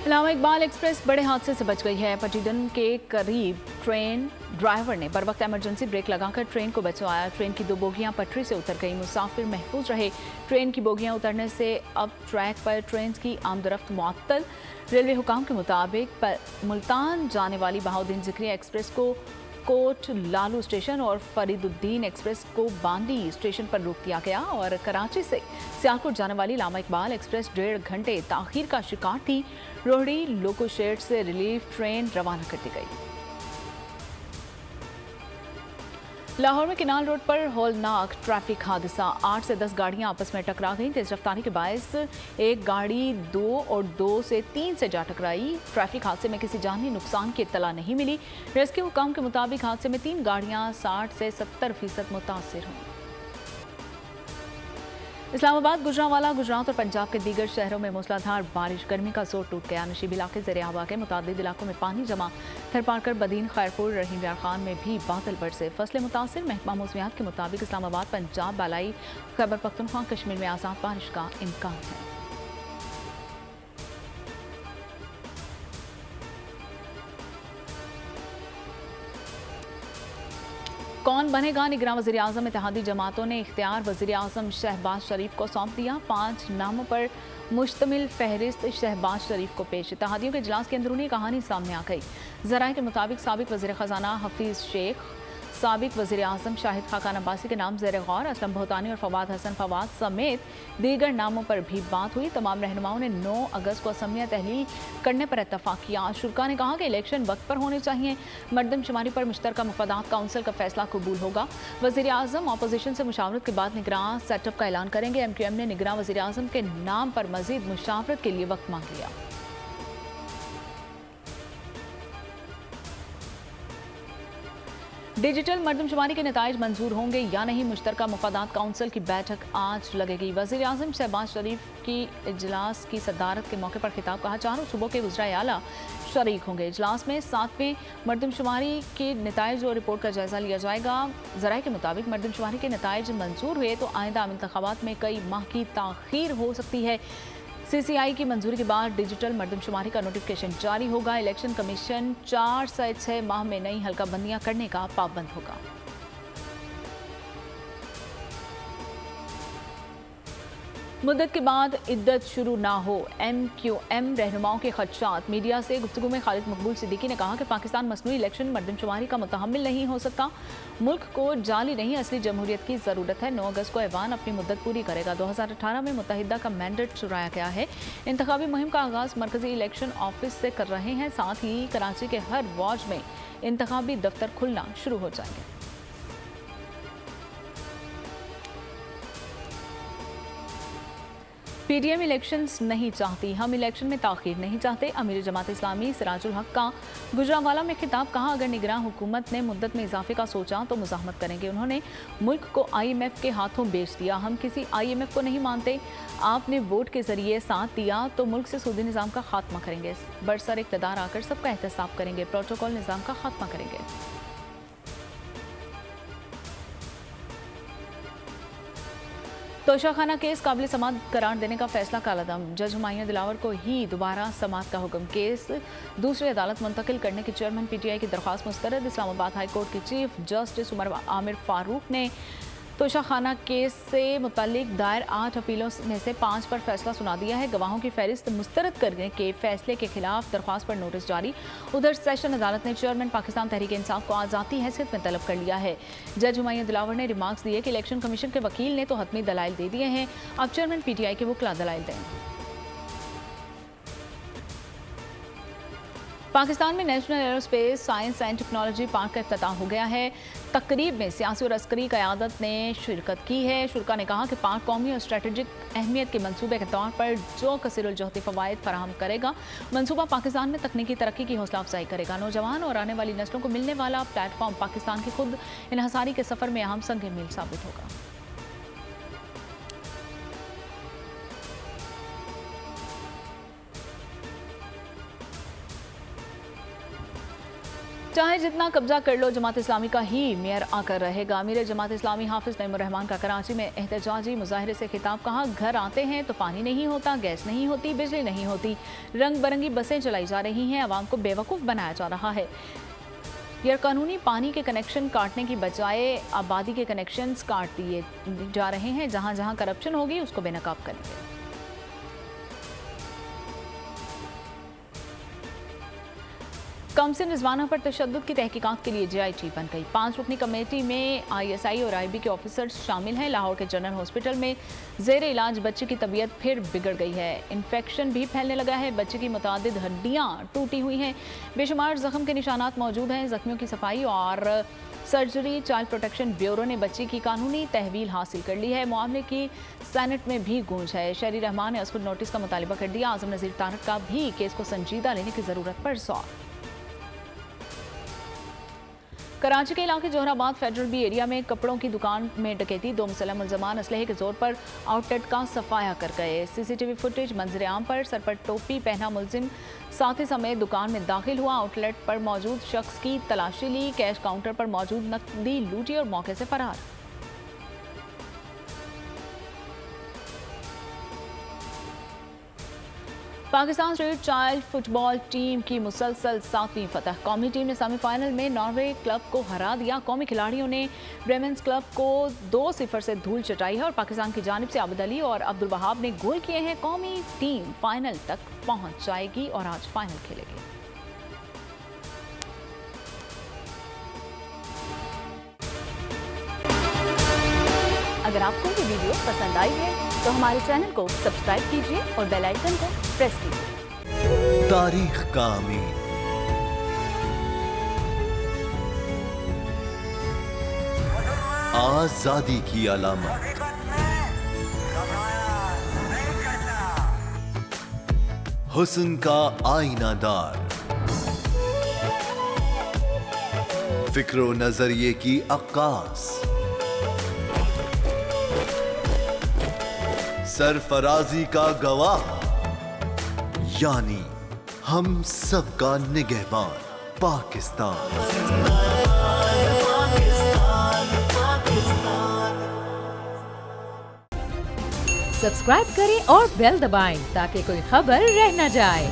इलामा Iqbal express बड़े हादसे से बच गई है। पटीडन के करीब ट्रेन ड्राइवर ने बर वक्त इमरजेंसी ब्रेक लगाकर ट्रेन को बचाया। ट्रेन की 2 बोगियां पटरी से उतर गई, मुसाफिर महफूज रहे। ट्रेन की बोगियां उतरने से अब ट्रैक पर ट्रेन की आमदरफ्त मुअत्तल। रेलवे हुकाम के मुताबिक मुल्तान जाने वाली बहाउद्दीन ज़िक्रिया एक्सप्रेस को कोट लालू स्टेशन और फरीदुद्दीन एक्सप्रेस को बांदी स्टेशन पर रोक दिया गया और कराची से सियालकोट जाने वाली इलामा इकबाल एक्सप्रेस 1.5 घंटे ताखीर का शिकार थी। रोहड़ी लोको शेड से रिलीफ ट्रेन रवाना कर दी गई। लाहौर में किनाल रोड पर हौलनाक ट्रैफिक हादसा, 8 से 10 गाड़ियां आपस में टकरा गईं। तेज रफ्तारी के बायस एक गाड़ी 2 और 2 से 3 से जा टकराई। ट्रैफिक हादसे में किसी जानी नुकसान की इत्तला नहीं मिली। रेस्क्यू हुकाम के मुताबिक हादसे में 3 गाड़ियां 60 से 70% मुतासिर हुई। इस्लामाबाद, गुजरांवाला, गुजरात और पंजाब के दीगर शहरों में मूसलाधार बारिश, गर्मी का जोर टूट गया। नशीब इलाके ज़ेरे आवा के मुतादिद इलाकों में पानी जमा। थरपारकर, बदीन, खैरपुर, रहीम यार खान में भी बादल बरसे। फसलें मुतासिर। महकमा मौसमियात के मुताबिक इस्लामाबाद, पंजाब, बालाई खैबर पख्तूनख्वा, कश्मीर में आसाद बारिश का इम्कान है। कौन बनेगा निगरान वज़ीर आज़म? इत्तेहादी जमातों ने इख्तियार वज़ीर आज़म शहबाज शरीफ को सौंप दिया। 5 नामों पर मुश्तमिल फहरिस्त शहबाज शरीफ को पेश। इत्तेहादियों के इजलास की अंदरूनी कहानी सामने आ गई। ज़राए के मुताबिक साबिक वज़ीर ख़जाना हफीज़ शेख, साबिक वज़ीर आज़म शाहिद खाकान अब्बासी के नाम ज़ेर गौर, असलम भूतानी और फवाद हसन फवाद समेत दीगर नामों पर भी बात हुई। तमाम रहनुमाओं ने 9 अगस्त को असम्बलियाँ तहलील करने पर इत्तफाक किया। शुरा ने कहा कि इलेक्शन वक्त पर होने चाहिए। मरदमशुमारी पर मुश्तरका मुफादात काउंसिल का फैसला कबूल होगा। वज़ीर आज़म अपोजिशन से मुशावरत के बाद निगरान सेटअप का ऐलान करेंगे। MQM ने निगरान वज़ीर आज़म के नाम पर मजीद मुशावरत के लिए वक्त मांग लिया। डिजिटल मरदमशुमारी के नताइज मंजूर होंगे या नहीं, मुश्तरका मुफादात काउंसिल की बैठक आज लगेगी। वज़ीर आज़म शहबाज शरीफ की इजलास की सदारत के मौके पर खिताब कहा। 4 सूबों के वज़राए आला शरीक होंगे। इजलास में 7वें मरदमशुमारी के नताइज और रिपोर्ट का जायजा लिया जाएगा। ज़राए के मुताबिक मरदमशुमारी के नताइज मंजूर हुए तो आइंदा इंतखाबात में कई माह की ताख़ीर हो सकती है। CCI की मंजूरी के बाद डिजिटल मरदमशुमारी का नोटिफिकेशन जारी होगा। इलेक्शन कमीशन 4 से 6 माह में नई हल्का बंदियां करने का पाबंद होगा। मुद्दत के बाद इद्दत शुरू ना हो, MQM रहनुमाओं के खदशात। मीडिया से गुफ्तगू में खालिद मकबूल सिद्दीकी ने कहा कि पाकिस्तान मसनूई इलेक्शन मरदमशुमारी का मुतहम्मिल नहीं हो सकता। मुल्क को जाली नहीं, असली जमहूरियत की ज़रूरत है। 9 अगस्त को ऐवान अपनी मुद्दत पूरी करेगा। 2018 में मुत्तहिदा का मैंडेट चुराया गया है। इंतखाबी मुहिम का आगाज़ मरकजी इलेक्शन ऑफिस से कर रहे हैं। साथ ही कराची के हर वार्ड में इंतखाबी दफ्तर खुलना शुरू हो जाएंगे। PDM इलेक्शंस नहीं चाहती, हम इलेक्शन में ताख़ीर नहीं चाहते। अमीर जमात इस्लामी सिराजुल हक का गुजरांवाला में खिताब। कहा, अगर निगरान हुकूमत ने मुद्दत में इजाफे का सोचा तो मुज़ाहमत करेंगे। उन्होंने मुल्क को IMF के हाथों बेच दिया। हम किसी IMF को नहीं मानते। आपने वोट के जरिए साथ दिया तो मुल्क से सूदी निज़ाम का खात्मा करेंगे। बरसर इक़्तिदार आकर सबका एहतसाब करेंगे। प्रोटोकॉल निज़ाम का खात्मा करेंगे। तोशाखाना केस काबिल समात करार देने का फैसला कालादम। जज हुमायूं दिलावर को ही दोबारा समात का हुक्म। केस दूसरी अदालत मुंतकिल करने की चेयरमैन PTI की दरख्वास्त मुस्तरद। इस्लामाबाद हाई कोर्ट के चीफ जस्टिस उमर आमिर फारूक ने तोशाखाना केस से मुतल्लिक दायर 8 अपीलों में से 5 पर फैसला सुना दिया है। गवाहों की फहरिस्त मुस्तरद करने के फैसले के खिलाफ दरख्वास्त पर नोटिस जारी। उधर सेशन अदालत ने चेयरमैन पाकिस्तान तहरीक इंसाफ को आज़ादी हैसियत में तलब कर लिया है। जज हुमायूं दिलावर ने रिमार्क्स दिए कि इलेक्शन कमीशन के वकील ने तो हतमी दलाइल दे दिए हैं, अब चेयरमैन PTI के वकला दलाइल दें। पाकिस्तान में national aerospace science and technology park का इफ्तिताह हो गया है। तकरीब में सियासी और अस्करी क़यादत ने शिरकत की है। शुरा ने कहा कि पार्क कौमी और स्ट्रेटेजिक अहमियत के मनसूबे के तौर पर जो कसीरुल-जहती फ़वाइद फराहम करेगा। मनसूबा पाकिस्तान में तकनीकी तरक्की की हौसला अफजाई करेगा। नौजवान और आने वाली नस्लों को मिलने वाला प्लेटफॉर्म पाकिस्तान की खुद इन्हसारी के सफ़र में अहम संग मील साबित होगा। चाहे जितना कब्जा कर लो, जमात इस्लामी का ही मेयर आकर रहेगा। अमीर जमात इस्लामी हाफिज नईमुर रहमान का कराची में एहतजाजी मुजाहरे से खिताब। कहा, घर आते हैं तो पानी नहीं होता, गैस नहीं होती, बिजली नहीं होती, रंग बिरंगी बसें चलाई जा रही हैं, आवाम को बेवकूफ़ बनाया जा रहा है। गैरकानूनी पानी के कनेक्शन काटने की बजाय आबादी के कनेक्शंस काट दिए जा रहे हैं। जहां जहां करप्शन होगी उसको बेनकाब करेंगे। कमसिन रिजवाना पर तशद्दुद की तहकीकात के लिए JIT बन गई। 5 रुकनी कमेटी में ISI और IB के ऑफिसर्स शामिल हैं। लाहौर के जनरल हॉस्पिटल में जेर इलाज बच्चे की तबीयत फिर बिगड़ गई है। इन्फेक्शन भी फैलने लगा है। बच्चे की मुतादिद हड्डियां टूटी हुई हैं। बेशुमार जख्म के निशानात मौजूद हैं। जख्मियों की सफाई और सर्जरी। चाइल्ड प्रोटेक्शन ब्यूरो ने बच्ची की कानूनी तहवील हासिल कर ली है। मामले की सेनेट में भी गूंज है। शहरी रहमान ने असफुल नोटिस का मुतालबा कर दिया। आजम नज़ीर तारक का भी केस को संजीदा लेने की जरूरत पर जोर। कराची के इलाके जोहराबाद फेडरल बी एरिया में कपड़ों की दुकान में डकैती। 2 मुसल्लम मुल्ज़मान असलहे के जोर पर आउटलेट का सफाया कर गए। CCTV फुटेज मंजर आम पर सर पर टोपी पहना मुलजिम साथी समेत दुकान में दाखिल हुआ। आउटलेट पर मौजूद शख्स की तलाशी ली। कैश काउंटर पर मौजूद नकदी लूटी और मौके से फरार। Pakistan state child football team की मुसलसल 7वीं फतह। कौमी टीम ने सेमीफाइनल में नॉर्वे क्लब को हरा दिया। कौमी खिलाड़ियों ने ब्रेमेंस क्लब को 2-0 से धूल चटाई है और पाकिस्तान की जानिब से आबिद अली और अब्दुल वहाब ने गोल किए हैं। कौमी टीम फाइनल तक पहुंच जाएगी और आज फाइनल खेलेगी। अगर आपको ये वीडियो पसंद आई है तो हमारे चैनल को सब्सक्राइब कीजिए और बेल आइकन को प्रेस कीजिए। तारीख का अमीर, आजादी की अलामत, हुस्न का आईनादार, फिक्रो नजरिए की अक्कास, सरफराजी का गवाह, यानी हम सबका निगहबान पाकिस्तान। सब्सक्राइब करें और बेल दबाएं ताकि कोई खबर रह न जाए।